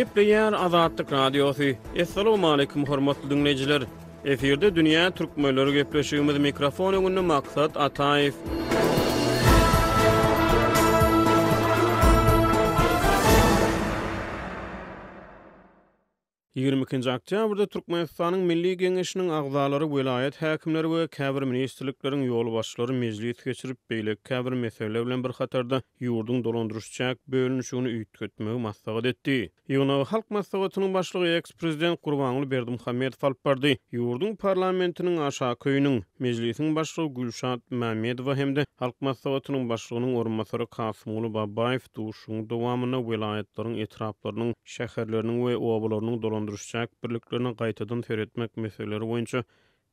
Gepleýär Azatlyk Radiosu. Assalamu alaykum hormatly dinleyijiler. Eferde dünýä türkmenleri gepleşigimiz mikrofon öňünde maksat Ataýew. 22-nji oktýabrda Türkmenistanyň Milli Geňeşiniň agzalary, vilayet häkimleri we käbir ministrlikleriň ýol başçylary mejlis geçirip beýlek käbir meseleler bilen bir hatarda ýurdun dolandyrşjak bölünşigini üýtgetmegi maslahat etdi. Ýöne halk maslahatynyň başlygy eks-prezident Gurbanuly Berdimuhammedow alyp bardy. Ýurdun parlamentiniň aşağı köýüniň mejlisiň başlygy Gülşat Mämedowa hemde halk maslahatynyň başlygynyň orunmasary Kasymoğlu Babaýew duşuň dowamyna vilayetleriň etraplarynyň, şäherleriniň we obalarynyň dolandyrşjak birliklerini gaýtadan töretmek meseleleri boýunça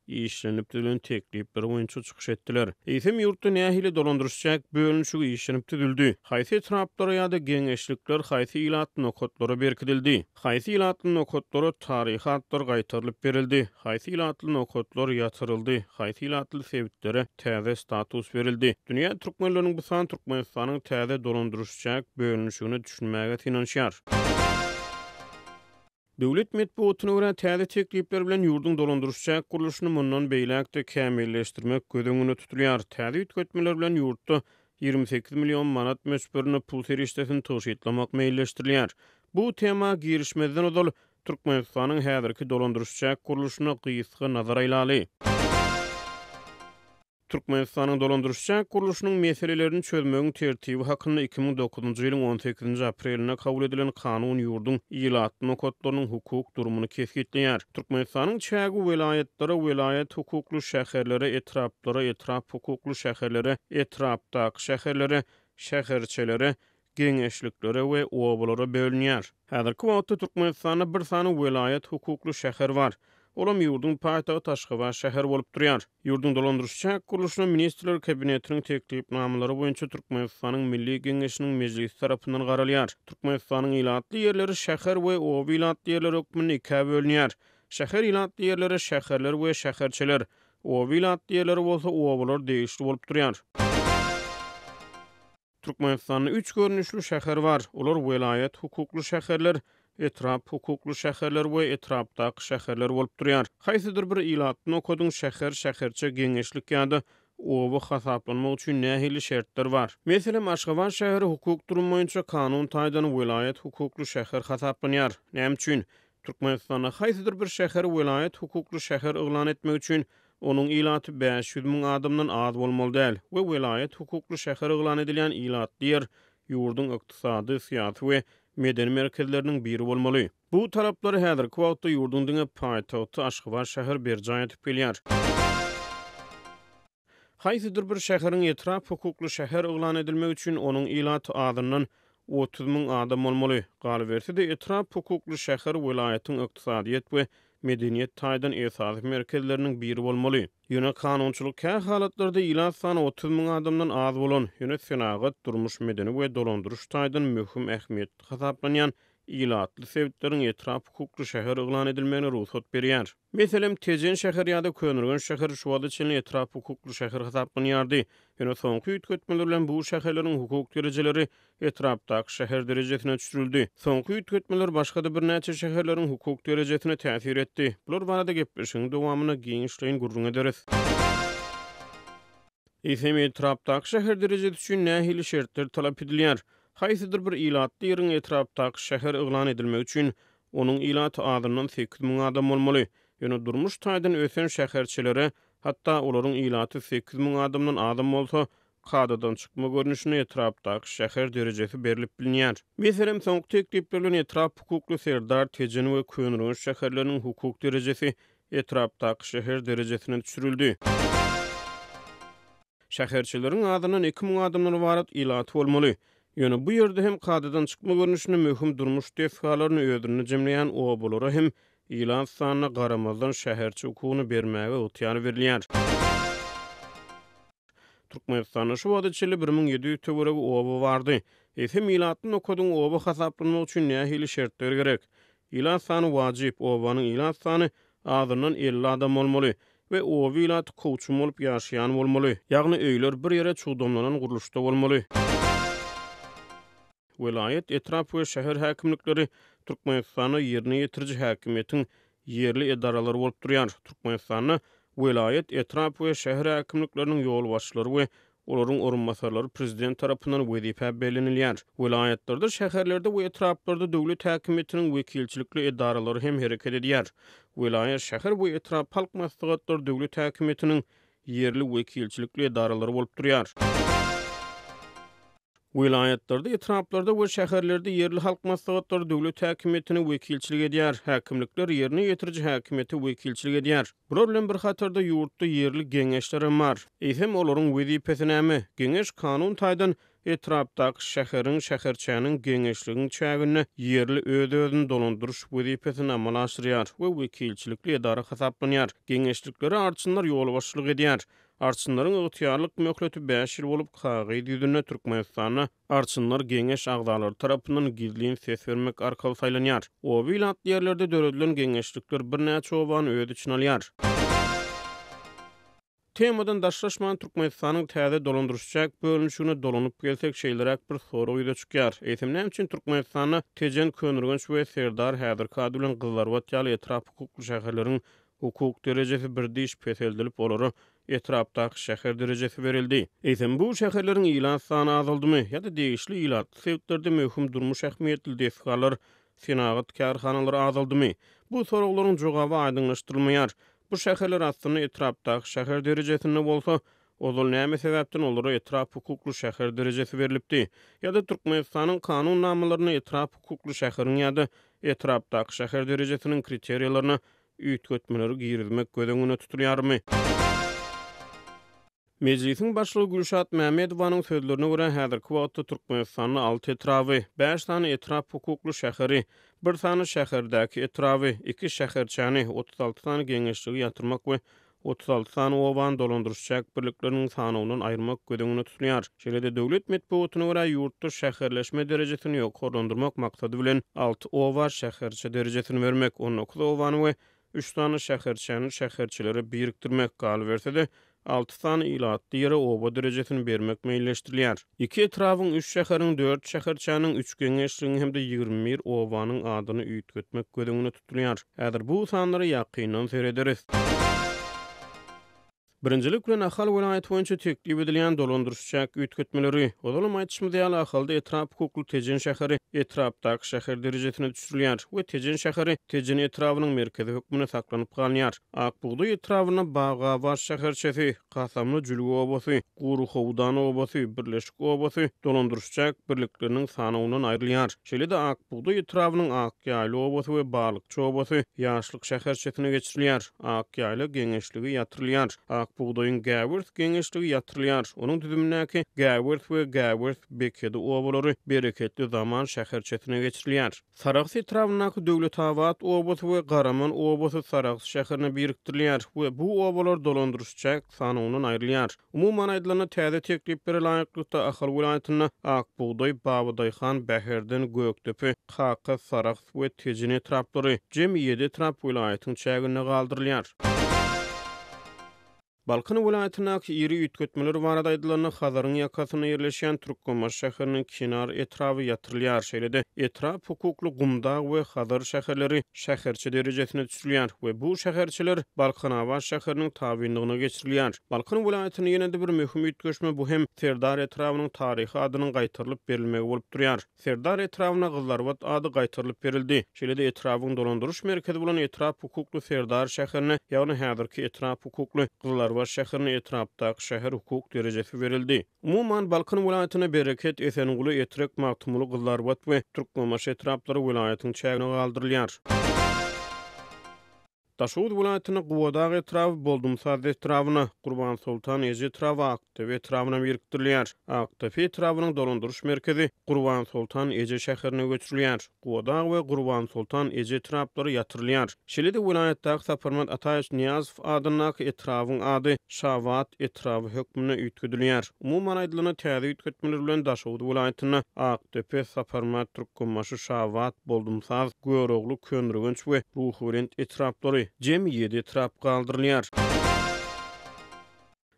işlenip dilen teklipleri boýunça çykyş etdiler. Eýsem ýurtda nähili dolandyrşjak bölünşigi işlenip dildi. Haýsy etraplara ýa-da geňeşlikler haýsy ilatyň okotlara berkidildi. Haýsy ilatyň okotlara taryhy atlar gaýtarylyp berildi. Haýsy ilatyň okotlar ýatyryldy. Haýsy ilatyň sebitlere täze status berildi. Dünýä türkmenleriniň bu san Türkmenistanyň täze dolandyrşjak bölünşigini düşünmäge tinanşýar. Döwlet medeniýetine görä täze teklipler bilen ýurdun dolandyrşjak gurulşyny mundan beýlekde kämilleşdirmek göz tutulýar. Täze üýtgetmeler bilen ýurtda 28 million manat möçberini pul serişdesini tyşytlamak meýilleşdirilýär. Bu tema girişmeden odal Türkmenistanyň häzirki dolandyrşjak gurulşyna gysga nazar aýlaly. Türkmenistanyň dolandyrşjak gurulşynyň meselelerini çözmegiň tertibi hakynda 2009-njy ýylyň 18-nji aprelinde kabul edilen kanun ýurdun ilatyny okotlarynyň hukuk durumunu kesgitleýär. Türkmenistanyň çägi vilayetlere, vilayet hukukly şäherlere, etraplara, etrap hukukly şäherlere, etrapdaky şäherlere, şäherçelere, geňeşliklere we obalara bölünýär. Häzirki wagtda Türkmenistanda bir sany vilayet hukukly şäher bar. Olam ýurdun paýtagy Taşgabat şäher bolup durýar. Ýurdun dolandyrşjak gurulşynyň ministrler kabinetiniň teklipnamalary boýunça Türkmenistanyň Milli Geňeşiniň mejlisi tarapyndan garalýar. Türkmenistanyň ilatly ýerleri şäher we oba ilatly ýerler hökmünde ikiä bölünýär. Şäher ilatly ýerleri şäherler we şäherçeler, oba ilatly ýerleri bolsa obalar degişli bolup durýar. Türkmenistanyň 3 görnüşli şäher bar. Olar vilayet hukukly şäherler, etrap hukukly şäherler we etrapdaky şäherler bolup durýar. Haýsydyr bir ilatyny okudyň şäher, şäherçe geňeşlik ýa-da oba hasaplanmak üçin nähili şertler bar. Meselem Aşgabat şäheri hukuk durumu boýunça kanun taýdan vilayet hukukly şäher hasaplanýar. Näme üçin? Türkmenistanda haýsydyr bir şäher vilayet hukukly şäher eglan etmek üçin onuň ilaty 500 000 adamdan az bolmaly däl we vilayet hukukly şäher eglan edilýän ilatly ýer ýurdun ykdysady, syýasy we medeni merkezleriniň biri bolmaly. Bu taraplary häzirki wagtda ýurdun diňe paýtagty Aşgabat şäher berjan etip gelýär. Haýsydyr bir şäheriň etrap hukukly şäher eglan edilmek üçin onuň ilaty adyndan 30 000 adam bolmaly. Galy berse-de etrap hukukly şäher vilayetyň ykdysadyýet we medeniýet taýdan esasy merkezleriniň biri bolmaly. Ýöne kanunçylyk kä halatlarda ilat sany 30 000 adamdan az bolan, ýöne senagat, durmuş medeni we dolandyrş taýdan möhüm ähmiýetli hasaplanýan ilatly sebitleriň etrap hukukly şäher eglan edilmegine ruhsat berýär. Meselem Tejen şäher ýa-da Könürgen şäher şu wagtda çenli etrap hukukly şäher hasaplanýardy. Ýöne soňky üýtgetmeler bilen bu şäherleriň hukuk derejeleri etrapdaky şäher derejesine düşürildi. Soňky üýtgetmeler başga-da bir näçe şäherleriň hukuk derejesine täsir etdi. Bular barada gepleşiň dowamyna giňişleýin gurrun ederiz. Eýsem etrapdaky şäher derejesi üçin nähili şertler talap edilýär. Haýsydyr bir ilatly ýeriň etrapdaky şäher eglan edilmek üçin onuň ilaty adyndan 8 000 adam bolmaly. Ýöne durmuş taýdan ösen şäherçelere, hatda olaryň ilaty 8 000 adamdan adam bolsa, kadadan çykma görnüşine etrapdaky şäher derejesi berilip bilinýär. Meselem soňky teklipler bilen etrap hukukly Serdar, Tejen we Könürgen şäherleriniň hukuk derejesi etrapdaky şäher derejesine düşürildi. Şäherçeleriň adyndan 2 000 adamdan ibaret ilaty bolmaly. Ýöne bu ýerde hem kadadan çykma görnüşine möhüm durmuş defalaryny ödürni jemleýän obalara hem ilan sanyna garamazdan şäherçi hukugyny bermäge ýetýär berilýär. Türkmenistanyň şu wagtda çenli 1700 töweregi oba bardy. Hem ilatyny okudyň oba hasaplanmak üçin nähili şertler gerek. Ilan sany wajyp, obanyň ilan sany azyndan 50 adam bolmaly we oba ilaty kowçum bolup ýaşaýan bolmaly. Ýagny öýler bir ýere çuğdamlanan gurulşda bolmaly. Vilayet, etrap we şäher häkimlikleri Türkmenistana ýerine ýetiriji häkimiýetiň yerli edaralary bolup durýar. Türkmenistana vilayet, etrap we şäher häkimlikleriniň ýol başçylary we olaryň orunmasarlary prezident tarapyndan wezife belenilýär. Vilayetlerde, şäherlerde we etraplarda döwlet häkimiýetiniň wekilçilikli edaralary hem hereket edýär. Vilayet, şäher we etrap halk maslahatlary döwlet häkimiýetiniň yerli wekilçilikli edaralary bolup durýar. Vilayetlerde, etraplarda we şäherlerde yerli halk maslahatlary döwlet häkimiýetiniň wekilçilik edýär. Häkimlikler ýerine ýetiriji häkimiýete wekilçilik edýär. Bular bilen bir hatarda ýurtda yerli geňeşler bar. Eýsem olaryň wezipesi näme? Geňeş kanun taýdan etrapdaky şäheriň, şäherçäniň geňeşliginiň çägini yerli öz-özüni dolandyryş wezipesini amal aşyrýar we wekilçilikli edara hasaplanýar. Geňeşlikleri arçynlar ýol başçylyk edýär. Arçynlaryň ygtyýarlyk möhleti 5 ýyl bolup kagaý düzünde Türkmenistana arçynlar geňeş agdalary tarapyndan gizlin ses bermek arkaly saýlanýar. O bilat ýerlerde döredilen geňeşlikler birnäçe obany öz içine alýar. Temadan daşlaşman Türkmenistanyň täze dolandyrşjak bölünüşine dolanyp gelsek şeýlerek bir soru ýyda çykýar. Eýsem üçin Türkmenistana tejen könürgenç we serdar häzir kady bilen gyzlar watýaly etrap hukukly şäherleriň hukuk derejesi bir diş peseldilip olary etrapdaky şäher derejesi berildi. Eýsem bu şäherleriň ilan sany azaldymy ýa-da degişli ilan sebäplerde möhüm durmuş ähmiýetli desgalar senagat kärhanalary azaldymy? Bu soraglaryň jogaby aýdyňlaşdyrylmaýar. Bu şäherler aslında etrapdaky şäher derejesinde bolsa, ozal näme sebäpden olara etrap hukukly şäher derejesi berilipdi? Ýa-da Türkmenistanyň kanun namalaryna etrap hukukly şäheriň ýa-da etrapdaky şäher derejesiniň kriteriýalaryna üýtgetmeleri girizmek göz tutulýarmy? Meclisiň başlygy Gülşat Mämmedowanyň sözlerine görä häzirki wagtda Türkmenistanyň 6 etrapy, 5 tane etrap hukukly şäheri, 1 tane şäherdäki etrapy, 2 şäherçäni, 36 tane geňeşligi ýatyrmak we 36 tane oban dolandyrşjak birlikleriniň sanynyň aýyrmak göz tutulýar. Şeýle-de döwlet medeniýetine görä ýurtda şäherleşme derejesini ýokardyrmak maksady bilen 6 owa şäherçe derejesini bermek, 19 owany we 3 tane şäherçäni şäherçilere birikdirmek galy bersede 6 tane ilatly ýere oba derejesini bermek meýilleşdirilýär. 2 etrapyň 3 şäheriň 4 şäherçäniň 3 geňeşliginiň hem-de 21 owanyň adyny üýtgetmek göz tutulýar. Häzir bu sanlary ýakyndan serederiz. Birinjilik bilen ahal vilayet boýunça teklip edilen dolandyrşjak üýtgetmeleri, ozalam aýtýşmy diýal ahalda etrap hukukly tejen şäheri etrapdaky şäher derejesine düşürilýär we tejen şäheri tejen etrapynyň merkezi hökmüne saklanyp galýar. Akbuğday etrabyna Bağabaş şäherçesi, Kasamly Jülgi obasy, Guru Howdan obasy, Birleşik obasy dolandyrşjak birlikleriniň sanynyň aýrylýar. Şeýle-de Akbuğday etrabynyň Akýaly obasy we Balykçy obasy ýaşlyk şäherçesine geçirilýär. Akýaly geňeşligi ýatyrylýar. Buğdayın Gäwirth geňeşligi ýatyrylýar. Onuň düzümindäki Gäwirth we Gäwirth bekedi obalary bereketli zaman şäherçesine geçirilýär. Sarax etrabynaky döwlet awat obasy we Garaman obasy Sarax şäherine birikdirilýär we bu obalar dolandyrşjak sanynyň aýrylýar. Umumyň aýdylan täze teklip beren laýyklykda ahal vilayatyna Akbuğday, Babadyxan, Bäherden, Gökdepe, Kaka, Sarax we Tejen etraplary jemgy 7 etrap vilayatynyň çägine galdyrylýar. Balkan vilayatynaky iri üýtgetmeleri barada aýdylan Hazaryň ýakasyna ýerleşen Türkmenbaş şäheriniň kenar etrapy ýatyrylýar. Şeýle-de etrap hukukly Gumdag we Hazar şäherleri şäherçe derejesine düşürilýär we bu şäherçiler Balkanabaş şäheriniň tabynlygyna geçirilýär. Balkan vilayatyny ýene-de bir möhüm üýtgeşme bu hem Serdar etrabynyň taryhy adynyň gaýtarylyp berilmegi bolup durýar. Serdar etrabyna Gyzlarwat ady gaýtarylyp berildi. Şeýle-de etrabyň dolandyrş merkezi bolan etrap hukukly Serdar şäherine, ýagny häzirki etrap hukukly Gyzlarwat şäherine etrapdaky şäher hukuk derejesi berildi. Umumyň Balkan vilayatyna bereket Esenguly, Etrek, Maktumly, Gyzlarwat we Türkmenbaş etraplary vilayatynyň çägine galdyrylýar. Daşowut vilayatyna Guwadag etrapy Boldumsaz etrabyna, Gurban Sultan Eje etrapy Aktepe etrabyna birikdirilýär. Aktepe etrabynyň dolandyrş merkezi Gurban Sultan Eje şäherine göçürilýär. Guwadag we Gurban Sultan Eje etraplary ýatyrylýar. Şeýle-de vilayatdaky Saparmat Ataýew Niýazow adynaky etrabyň ady Şawat etrapy hökmüne üýtgedilýär. Umumyň aýdylan täze üýtgetmeler bilen Daşowut vilayatyna Aktepe, Saparmat, Türkmenbaşy, Şawat, Boldumsaz, Görogly, Könürgenç we Ruhurent etraplary jemgy 7 etrap galdyrylýar.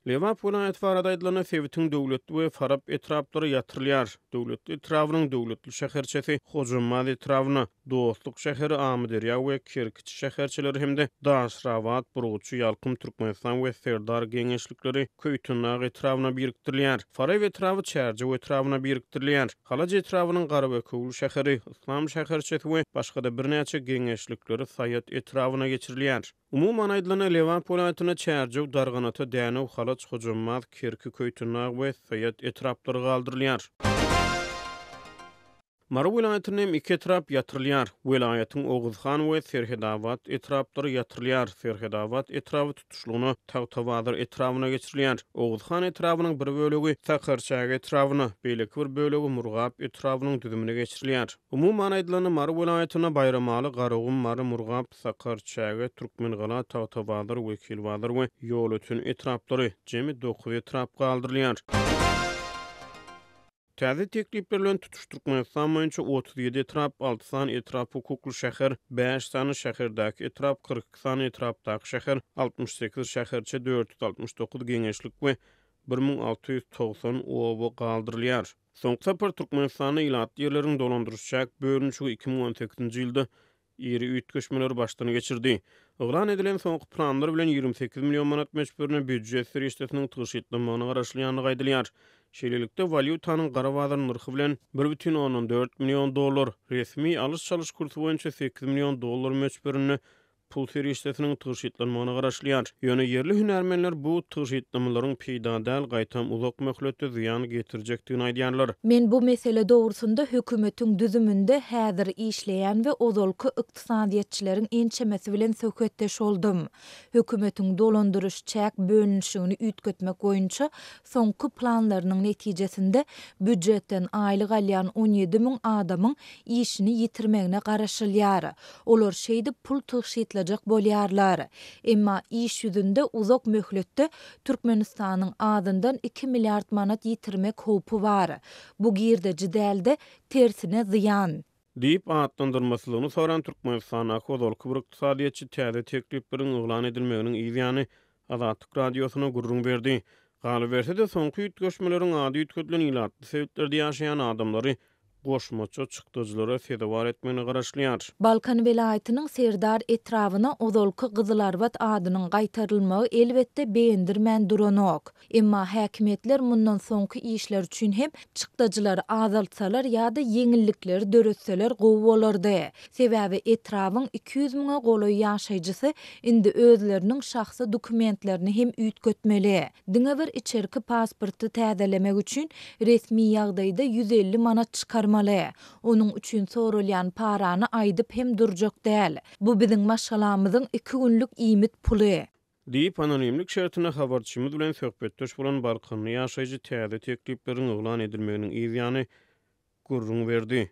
Lewap vilayet barada aýdylan Sewitin döwletli we Farab etraplary ýatyrylýar. Döwletli etrawynyň döwletli şäherçesi Hojamaz etrawyna, Dostluk şäheri Amyderiýa we Kerkiç şäherçileri hemde Daşrawat, Buruçy, Ýalkym, Türkmenistan we Serdar geňeşlikleri Köýtünag etrawyna birikdirilýär. Farab etrawy Çärje etrawyna birikdirilýär. Halaç etrawynyň Garabökül şäheri, Islam şäherçesi we başga da birnäçe geňeşlikleri Saýat etrawyna geçirilýär. Umuman aýdylan Lewap vilayatyna Çärje, Darganata, Däne, Halaç, Hojamaz, Kerki, Köýtünag we Saýat etraplary galdyrylýar. Mara vilayatynyň iki etrap ýatyrylýar. Vilayatyň Oguzhan we Serhedawat etraplary ýatyrylýar. Serhedawat etrawy tutuşlugyny Tawtawadyr etrawyna geçirilýär. Oguzhan etrawynyň bir bölegi Sakarçag etrawyna, beýleki bir bölegi Murgap etrawynyň düzümine geçirilýär. Umuman aýdylan Mara vilayatyna Bayramaly, Garagum, Mara, Murgap, Sakarçag, Türkmengala, Tawtawadyr, Wekilwadyr we Ýolutyn etraplary jemi 9 etrap galdyrylýar. Täze teklipler bilen tutuşturulmaýan boýunça 37 etrap, 6 san etrap hukukly şäher, 5 sany şäherdäki etrap, 42 san etrapdaky şäher, 68 şäherçe 469 geňeşlik we 1690 oba galdyrylýar. Soňky sapar Türkmenistany ýylat ýerleriň dolandyrşjak bölünşigi 2018-nji ýylda ýeri üýtgeşmeleri başlany geçirdi. Oglan edilen soňky planlar bilen 28 million manat meçberine büdjet serişdetiniň tygyşytlamagyny garaşlýanyny gaýdylýar. Şeýlelikde valyutanyň garawadyr nyrhy bilen 1,4 million dollar, resmi alys-çalyş kursu boýunça 8 million dollar meçberini pul serişdetiniň tygyşytlamagyny garaşlýar. Ýöne yerli hünärmenler bu tygyşytlamalaryň peýda däl gaýtam uzak möhletde ziýan getirjekdigini aýdýarlar. Men bu mesele dogrusunda hökümetiň düzümünde häzir işleýän we ozalky ykdysadyýetçileriň ençemesi bilen söhbetdeş oldum. Hökümetiň dolandyrşjak bölünşigini üýtgetmek boýunça soňky planlarynyň netijesinde büdjetden aýlyk alýan 17 000 adamyň işini ýitirmegine garaşylýar. Olar şeýde pul tygyşytla bolýarlar. Emma iş ýüzünde uzak möhletde Türkmenistanyň adyndan 2 milliard manat ýitirmek howpy bar. Bu girde jidälde tersine ziýan. Diýip atlandyrmasylygyny soran Türkmenistana kozalky bir ykdysadyýetçi täze teklipleriň oglan edilmeginiň ýygyny Azatlyk radiosyna gurrun berdi. Galy berse de soňky üýtgeşmeleriň ady üýtgedilen ýylatly sebäplerde ýaşaýan adamlary goşmaça çykdyjylara fedawar etmegini garaşlýar. Balkan welaýatynyň Serdar etrawyna ozalky Gyzılarbat adynyň gaýtarylmagy elbetde beýendirmän duranok. Emma häkimetler mundan soňky işler üçin hem çykdyjylary azaltsalar ýa-da yeňillikleri döretseler gowy bolardy. Sebäbi etrawyň 200 000 goloý ýaşaýjysy indi özleriniň şahsy dokumentlerini hem üýtgetmeli. Diňe bir içerki pasporty täzelemek üçin resmi ýagdaýda 150 manat çıkarmaly. Onun üçin sorulýan parany aýdyp hem durjak däl. Bu biziň maşgalamyzyň 2 günlük iýmit puly. Diýip anonimlik şertine habarçymyz bilen söhbetdeş bolan Balkanly ýaşaýjy täze teklipleriň oglan edilmeginiň ýygyny gurrun berdi.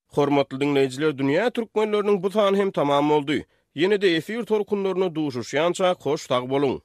Hormatly dinleýijiler, dünýä türkmenleriniň bu sany hem tamam boldy. Ýene-de efir torkunlaryna duşuşýança hoş tag bolun.